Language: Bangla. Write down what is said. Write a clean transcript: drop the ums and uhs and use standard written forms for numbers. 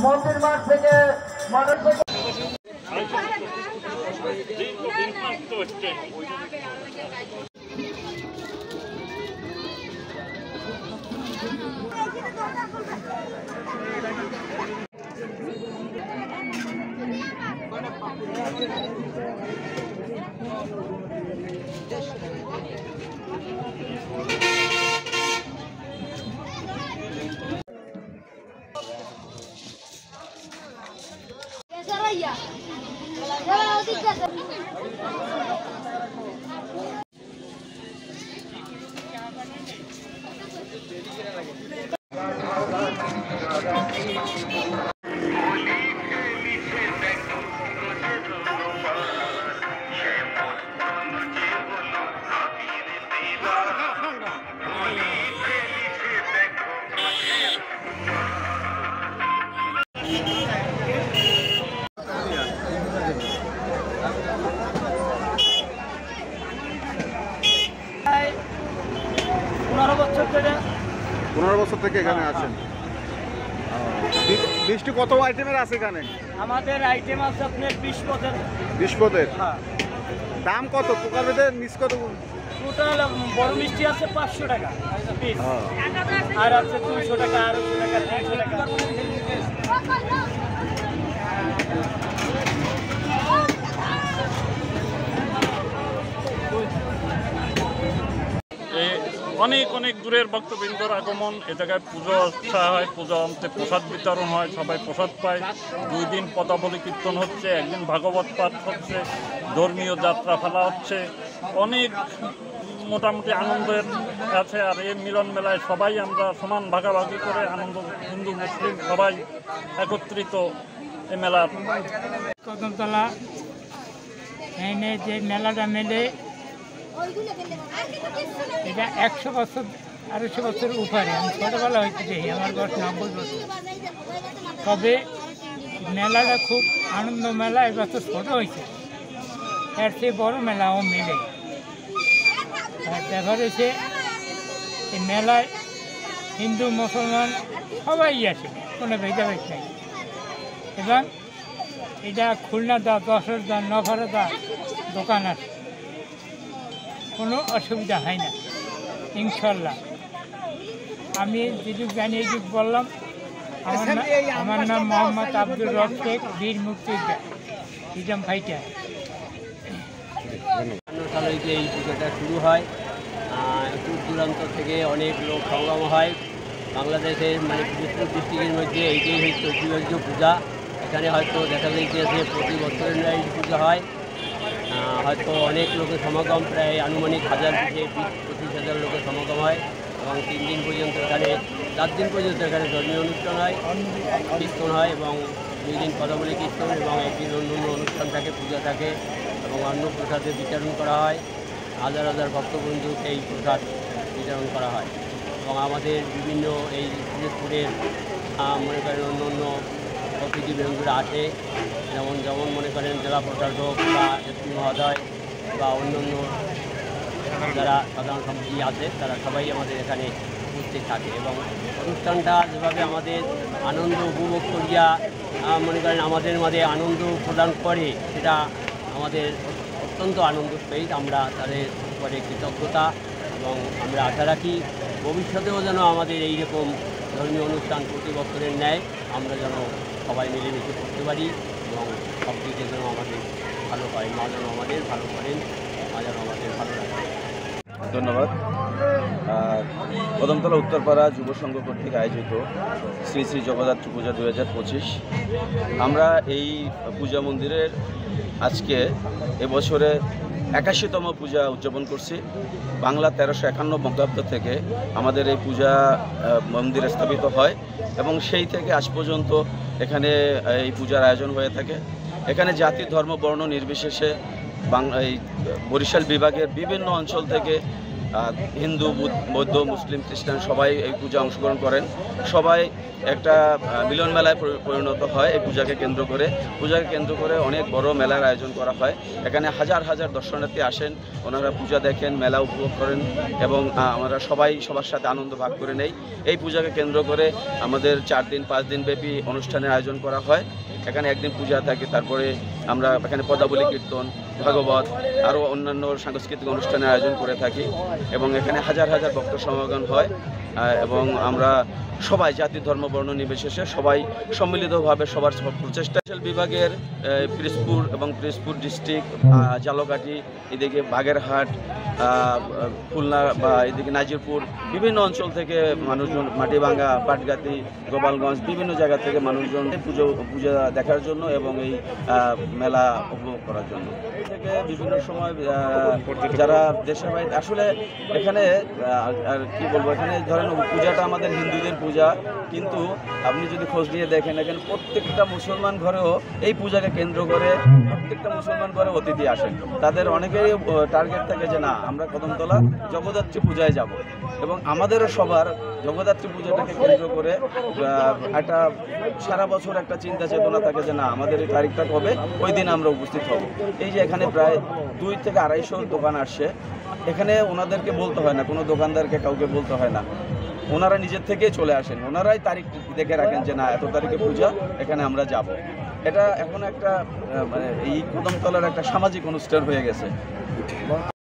মন্দির মাঠ থেকে থেকে এখানে আছেন। মিষ্টি কত আইটেমের আছে এখানে? আমাদের আইটেম আছে আপনার 20 পদের। 20 পদের? হ্যাঁ। দাম কত? প্রকার ভেদে নিচ কত? টোটাল বড় মিষ্টি আছে 500 টাকা পিস, আর আছে 200 টাকা, 200 টাকা, 300 টাকা। অনেক অনেক দূরের ভক্তবৃন্দর আগমন, এ জায়গায় পুজো অর্চা হয়, পুজো অন্তে প্রসাদ বিতরণ হয়, সবাই প্রসাদ পায়। 2 দিন পদাবলী কীর্তন হচ্ছে, একদিন ভাগবত পাঠ হচ্ছে, ধর্মীয় যাত্রা ফেলা হচ্ছে, অনেক মোটামুটি আনন্দের আছে। আর এই মিলন মেলায় সবাই আমরা সমান ভাগাভাগি করে আনন্দ, হিন্দু মুসলিম সবাই একত্রিত এই মেলার। কদমতলা এনে যে মেলাটা মেলে এটা 100 বছর 250 বছর উপরে। আমি ছোটোবেলা হইতে দেখি, আমার বয়স 90 বছর। তবে মেলাটা খুব আনন্দ মেলা, এবছর ছোটো হয়েছে, এর চেয়ে বড় মেলাও মেলে। আর দেখা হয়েছে এই মেলায় হিন্দু মুসলমান সবাই আসে, কোনো ভেদাভেদ নেই। এবং এটা খুলনা দা, যশোর দা, নগর দা দোকান আছে, কোনো অসুবিধা হয় না ইনশাল্লাহ। আমি যেটুকু জানি এইটুকু বললাম। আমার নাম মোহাম্মদ আব্দুর রব শেখ, বীর মুক্তিযোদ্ধা, ফ্রিডম ফাইটার। সালে যে এই পুজোটা শুরু হয়, দূর দূরান্ত থেকে অনেক লোক সমাগম হয়। বাংলাদেশের মানে পিরোজপুর ডিস্ট্রিক্টের মধ্যে এইটাই হচ্ছে ঐতিহ্য পূজা। এখানে হয়তো দেখা যাচ্ছে যে প্রতি বছরের ন্যায় পুজো হয়। হয়তো অনেক লোকের সমাগম, প্রায় আনুমানিক 1000 থেকে 20-25 লোকের সমাগম হয়। এবং 3 দিন পর্যন্ত এখানে, 4 দিন পর্যন্ত এখানে ধর্মীয় অনুষ্ঠান হয়, কীর্তন হয়, এবং 2 দিন পদাবলী কীর্তন, এবং 1 দিন অন্য অনুষ্ঠান থাকে, পূজা থাকে, এবং অন্ন প্রসাদের বিতরণ করা হয়। হাজার হাজার ভক্তবন্ধু এই প্রসাদ বিতরণ করা হয়। এবং আমাদের বিভিন্ন এই পিরোজপুরের মনে করেন অন্য অন্য অতিথিবৃন্দরা আসে, যেমন মনে করেন জেলা প্রশাসক বা এসপি মহোদয় বা অন্যান্য যারা সাধারণ সম্পাদক আছে, তারা সবাই আমাদের এখানে উপস্থিত থাকে। এবং অনুষ্ঠানটা যেভাবে আমাদের আনন্দ উপভোগ করিয়া মনে করেন আমাদের মাঝে আনন্দ প্রদান করে, সেটা আমাদের অত্যন্ত আনন্দ সহিত আমরা তাদের উপরে কৃতজ্ঞতা। এবং আমরা আশা রাখি ভবিষ্যতেও যেন আমাদের এইরকম ধর্মীয় অনুষ্ঠান প্রতি বছরের ন্যায় আমরা যেন সবাই মিলেমিশে করতে পারি, এবং সব দিকে যেন আমাদের ভালো হয়। মা যেন আমাদের ভালো করেন, মা যেন আমাদের ভালো রাখেন। ধন্যবাদ। কদমতলা উত্তরপাড়া যুব সংঘ কর্তৃক আয়োজিত শ্রী শ্রী জগদ্ধাত্রী পূজা 2025, আমরা এই পূজা মন্দিরের আজকে এবছরে 81তম পূজা উদযাপন করছি। বাংলা 1351 বঙ্গাব্দ থেকে আমাদের এই পূজা মন্দিরে স্থাপিত হয় এবং সেই থেকে আজ পর্যন্ত এখানে এই পূজার আয়োজন হয়ে থাকে। এখানে জাতি ধর্ম বর্ণ নির্বিশেষে এই বরিশাল বিভাগের বিভিন্ন অঞ্চল থেকে হিন্দু বৌদ্ধ মুসলিম খ্রিস্টান সবাই এই পূজা অংশগ্রহণ করেন। সবাই একটা মিলন মেলায় পরিণত হয়। এই পূজাকে কেন্দ্র করে অনেক বড় মেলার আয়োজন করা হয়। এখানে হাজার হাজার দর্শনার্থী আসেন, ওনারা পূজা দেখেন, মেলা উপভোগ করেন এবং আমরা সবাই সবার সাথে আনন্দ ভাগ করে নেই। এই পূজাকে কেন্দ্র করে আমাদের 4 দিন 5 দিন ব্যাপী অনুষ্ঠানের আয়োজন করা হয়। এখানে একদিন পূজা থাকে, তারপরে আমরা এখানে পদাবলী কীর্তন, ভাগবত আরও অন্যান্য সাংস্কৃতিক অনুষ্ঠানের আয়োজন করে থাকি এবং এখানে হাজার হাজার ভক্ত সমাগম হয় এবং আমরা সবাই জাতি ধর্ম বর্ণ নির্বিশেষে সবাই সম্মিলিতভাবে সবার প্রচেষ্টা বিভাগের পিরোজপুর এবং পিরোজপুর ডিস্ট্রিক্ট, জালকাঠি, এদিকে বাগেরহাট, খুলনা বা এদিকে নাজিরপুর বিভিন্ন অঞ্চল থেকে মানুষজন, মাটিভাঙ্গা, পাটগাতি, গোপালগঞ্জ বিভিন্ন জায়গা থেকে মানুষজন পূজা দেখার জন্য এবং এই মেলা উপভোগ করার জন্য থেকে বিভিন্ন সময় যারা দেশের বাইরে আসলে এখানে আর কি বলবো, এখানে ধরেন পূজাটা আমাদের হিন্দুদের পূজা, কিন্তু আপনি যদি খোঁজ নিয়ে দেখেন এখানে প্রত্যেকটা মুসলমান ঘরেও এই পূজাকে কেন্দ্র করে প্রত্যেকটা মুসলমান ঘরে অতিথি আসেন। তাদের অনেকেরই টার্গেট থাকে যে না আমরা কদমতলা জগদ্ধাত্রী পূজায় যাব এবং আমাদেরও সবার জগদ্ধাত্রী পূজাটাকে কেন্দ্র করে একটা সারা বছর একটা চিন্তা চেতনা থাকে যে না আমাদের এই তারিখটা কবে, ওই দিন আমরা উপস্থিত হব। এই যে এখানে প্রায় 2 থেকে 250 দোকান আসছে, এখানে ওনাদেরকে বলতে হয় না, কোনো দোকানদারকে কাউকে বলতে হয় না, ওনারা নিজের থেকেই চলে আসেন, ওনারাই তারিখ দেখে রাখেন যে না এত তারিখে পূজা, এখানে আমরা যাব। এটা এখন একটা মানে এই কদমতলার একটা সামাজিক অনুষ্ঠান হয়ে গেছে।